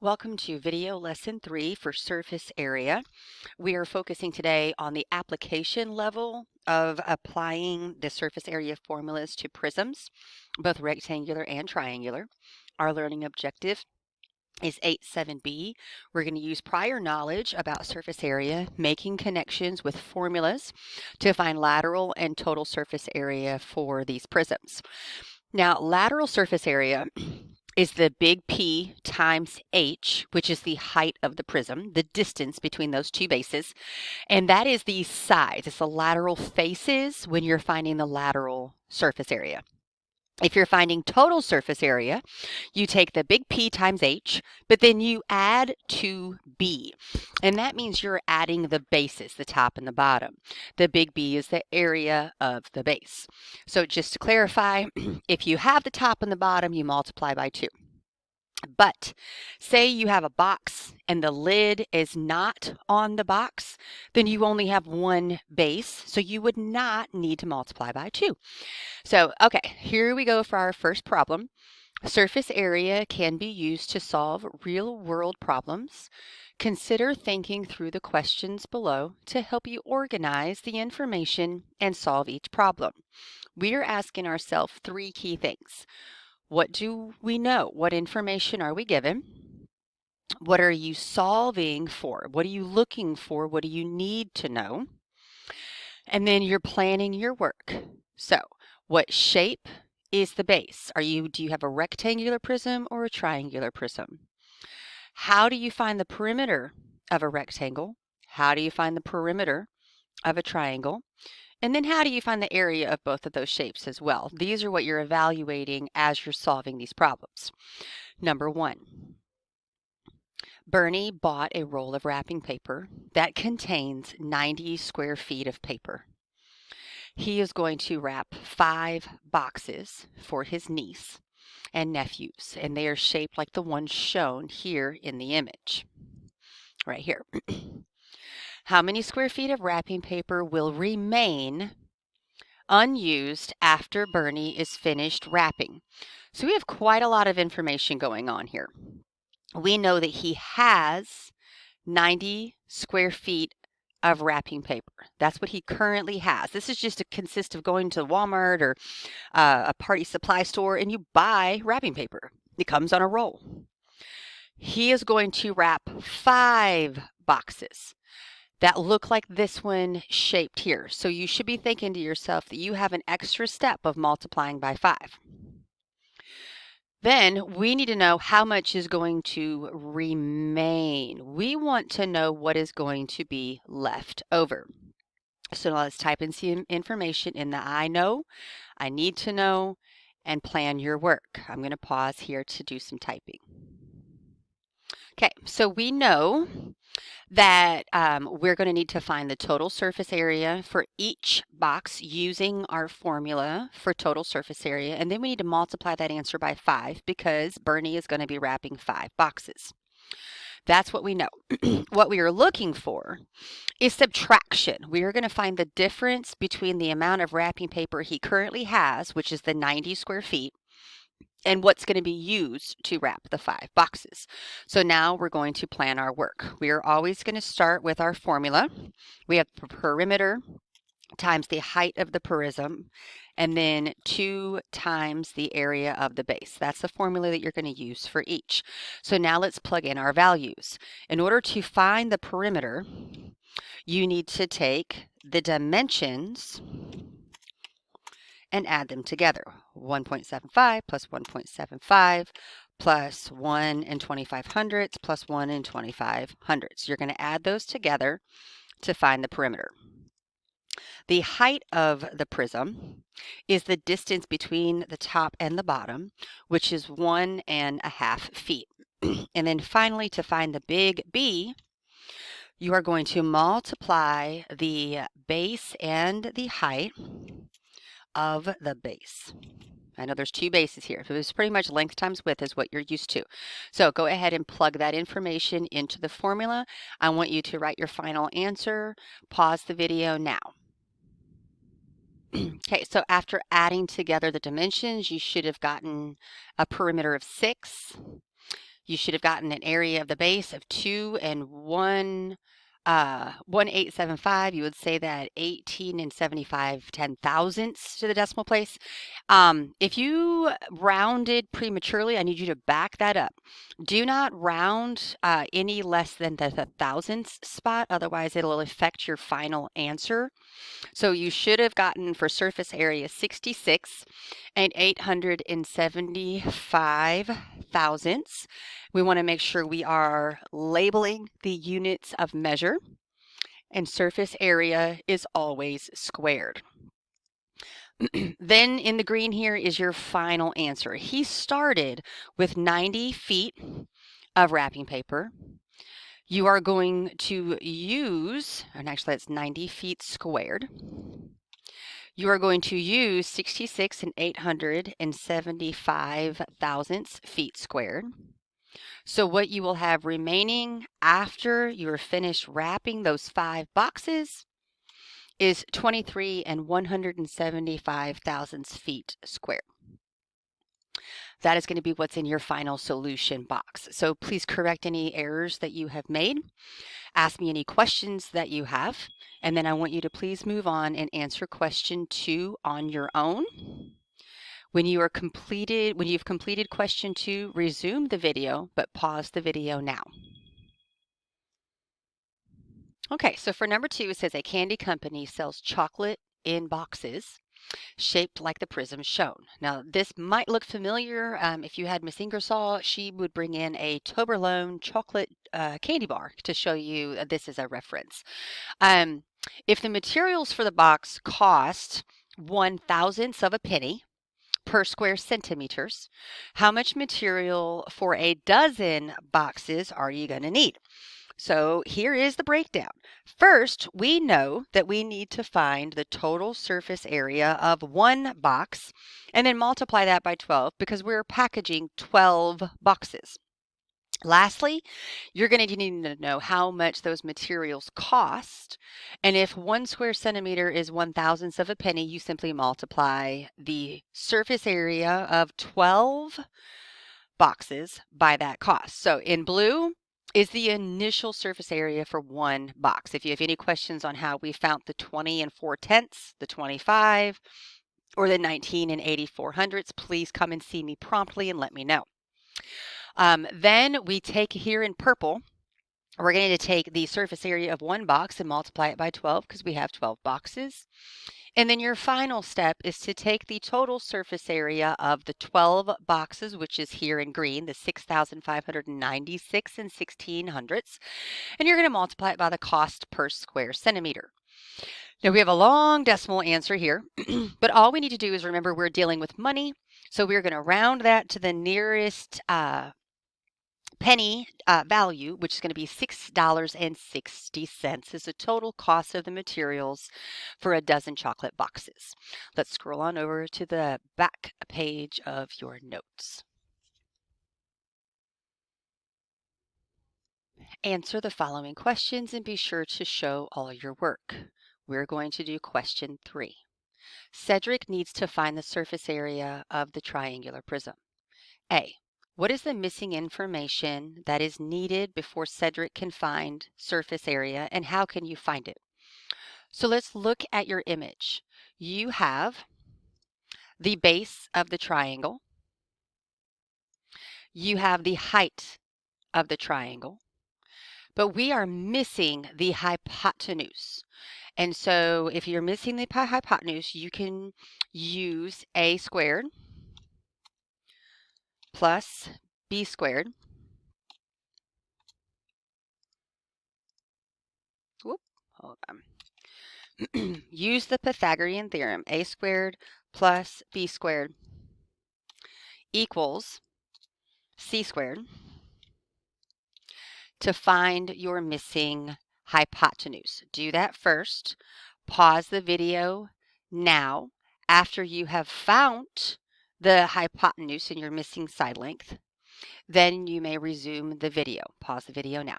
Welcome to video lesson 3 for surface area. We are focusing today on the application level of applying the surface area formulas to prisms, both rectangular and triangular. Our learning objective is 8-7B. We're going to use prior knowledge about surface area, making connections with formulas to find lateral and total surface area for these prisms. Now, lateral surface area is the big P times H, which is the height of the prism, the distance between those two bases, and that is the sides. It's the lateral faces when you're finding the lateral surface area. If you're finding total surface area, you take the big P times H, but then you add 2B. And that means you're adding the bases, the top and the bottom. The big B is the area of the base. So just to clarify, if you have the top and the bottom, you multiply by 2. But say you have a box and the lid is not on the box, then you only have one base, so you would not need to multiply by 2. So, okay, here we go for our first problem. Surface area can be used to solve real-world problems. Consider thinking through the questions below to help you organize the information and solve each problem. We are asking ourselves 3 key things. What do we know? What information are we given? What are you solving for? What are you looking for? What do you need to know? And then you're planning your work. So, what shape is the base? Do you have a rectangular prism or a triangular prism? How do you find the perimeter of a rectangle? How do you find the perimeter of a triangle? And then how do you find the area of both of those shapes as well? These are what you're evaluating as you're solving these problems. Number 1. Bernie bought a roll of wrapping paper that contains 90 square feet of paper. He is going to wrap 5 boxes for his niece and nephews, and they are shaped like the ones shown here in the image, right here. How many square feet of wrapping paper will remain unused after Bernie is finished wrapping? So we have quite a lot of information going on here. We know that he has 90 square feet of wrapping paper. That's what he currently has. This is just to consist of going to Walmart or a party supply store and you buy wrapping paper. It comes on a roll. He is going to wrap 5 boxes that look like this one shaped here. So you should be thinking to yourself that you have an extra step of multiplying by 5. Then we need to know how much is going to remain. We want to know what is going to be left over. So now let's type in some information in the I know, I need to know, and plan your work. I'm going to pause here to do some typing. Okay, so we know that we're going to need to find the total surface area for each box using our formula for total surface area. And then we need to multiply that answer by 5 because Bernie is going to be wrapping 5 boxes. That's what we know. What we are looking for is subtraction. We are going to find the difference between the amount of wrapping paper he currently has, which is the 90 square feet, and what's going to be used to wrap the 5 boxes. So now we're going to plan our work. We are always going to start with our formula. We have perimeter times the height of the prism, and then 2 times the area of the base. That's the formula that you're going to use for each. So now let's plug in our values. In order to find the perimeter, you need to take the dimensions and add them together. 1.75 plus 1.75 plus 1 and 25 hundredths plus 1 and 25 hundredths. You're going to add those together to find the perimeter. The height of the prism is the distance between the top and the bottom, which is 1.5 feet. And then finally, to find the big B, you are going to multiply the base and the height of the base. I know there's 2 bases here, so it's pretty much length times width is what you're used to. So go ahead and plug that information into the formula. I want you to write your final answer. Pause the video now. Okay, so after adding together the dimensions, you should have gotten a perimeter of 6. You should have gotten an area of the base of 2 and 1.1875. You would say that 18 and 75 10,000ths to the decimal place. If you rounded prematurely, I need you to back that up. Do not round any less than the thousandths spot, otherwise it'll affect your final answer. So you should have gotten for surface area 66 and 875 thousandths. We want to make sure we are labeling the units of measure, and surface area is always squared. Then in the green here is your final answer. He started with 90 feet of wrapping paper. You are going to use, and actually that's 90 feet squared. You are going to use 66 and 875 thousandths feet squared. So what you will have remaining after you're finished wrapping those 5 boxes is 23 and 175 thousandths feet squared. That is going to be what's in your final solution box. So please correct any errors that you have made. Ask me any questions that you have, and then I want you to please move on and answer question 2 on your own. When you've completed question 2, resume the video, but pause the video now. Okay, so for number 2, it says a candy company sells chocolate in boxes shaped like the prisms shown. Now, this might look familiar. If you had Miss Ingersoll, she would bring in a Toblerone chocolate candy bar to show you this is a reference. If the materials for the box cost 1/1000th of a penny per square centimeters, how much material for a dozen boxes are you going to need? So here is the breakdown. First, we know that we need to find the total surface area of one box and then multiply that by 12 because we're packaging 12 boxes. Lastly, you're going to need to know how much those materials cost. And if 1 square centimeter is 1/1000th of a penny, you simply multiply the surface area of 12 boxes by that cost. So in blue is the initial surface area for one box. If you have any questions on how we found the 20 and 4/10ths, the 25, or the 19 and 8400ths, please come and see me promptly and let me know. Then we take here in purple, we're going to take the surface area of one box and multiply it by 12 because we have 12 boxes. And then your final step is to take the total surface area of the 12 boxes, which is here in green, the 6,596 and 1600ths, and you're going to multiply it by the cost per square centimeter. Now we have a long decimal answer here, but all we need to do is remember we're dealing with money, so we're going to round that to the nearest penny value, which is going to be $6.60 is the total cost of the materials for a dozen chocolate boxes. Let's scroll on over to the back page of your notes. Answer the following questions and be sure to show all your work. We're going to do question 3. Cedric needs to find the surface area of the triangular prism. A. What is the missing information that is needed before Cedric can find surface area, and how can you find it? So let's look at your image. You have the base of the triangle. You have the height of the triangle, but we are missing the hypotenuse. And so if you're missing the hypotenuse, you can use a squared plus b squared. Whoop, hold on. Use the Pythagorean theorem. A squared plus b squared equals c squared to find your missing hypotenuse. Do that first. Pause the video now after you have found the hypotenuse in your missing side length. Then you may resume the video. Pause the video now.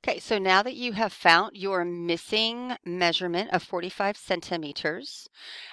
Okay, so now that you have found your missing measurement of 45 centimeters,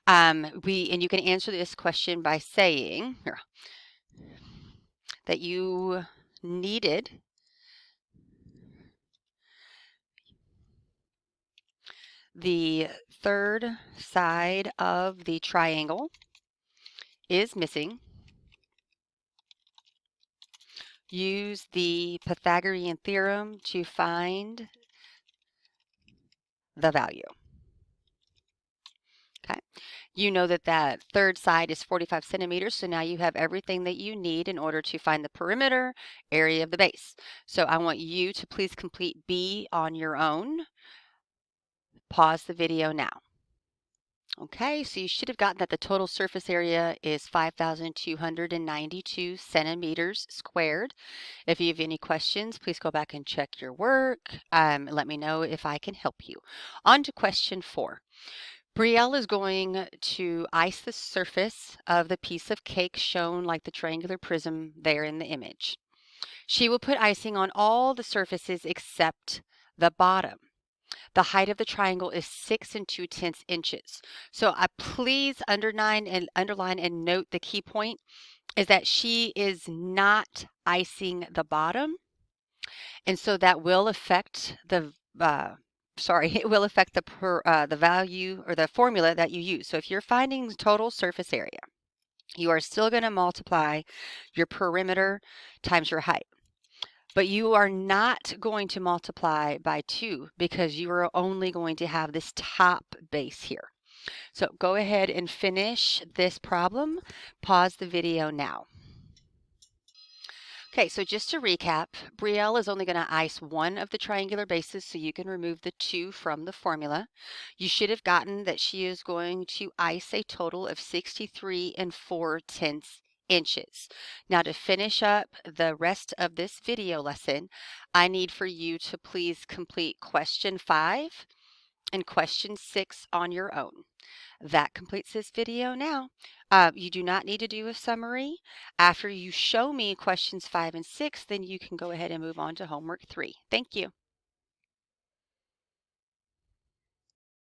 and you can answer this question by saying, that you needed. The third side of the triangle is missing. Use the Pythagorean theorem to find the value. Okay. You know that that third side is 45 centimeters, so now you have everything that you need in order to find the perimeter area of the base. So I want you to please complete B on your own. Pause the video now. Okay, so you should have gotten that the total surface area is 5,292 centimeters squared. If you have any questions, please go back and check your work. Let me know if I can help you. On to question 4. Brielle is going to ice the surface of the piece of cake shown like the triangular prism there in the image. She will put icing on all the surfaces except the bottom. The height of the triangle is 6 2/10 inches. So please underline and note the key point is that she is not icing the bottom. And so that will affect the it will affect the value or the formula that you use. So if you're finding total surface area, you are still going to multiply your perimeter times your height. But you are not going to multiply by 2 because you are only going to have this top base here. So go ahead and finish this problem. Pause the video now. Okay, so just to recap, Brielle is only going to ice one of the triangular bases, so you can remove the 2 from the formula. You should have gotten that she is going to ice a total of 63 4/10 inches. Now to finish up the rest of this video lesson, I need for you to please complete question 5 and question 6 on your own. That completes this video now. You do not need to do a summary. After you show me questions 5 and 6, then you can go ahead and move on to homework 3. Thank you.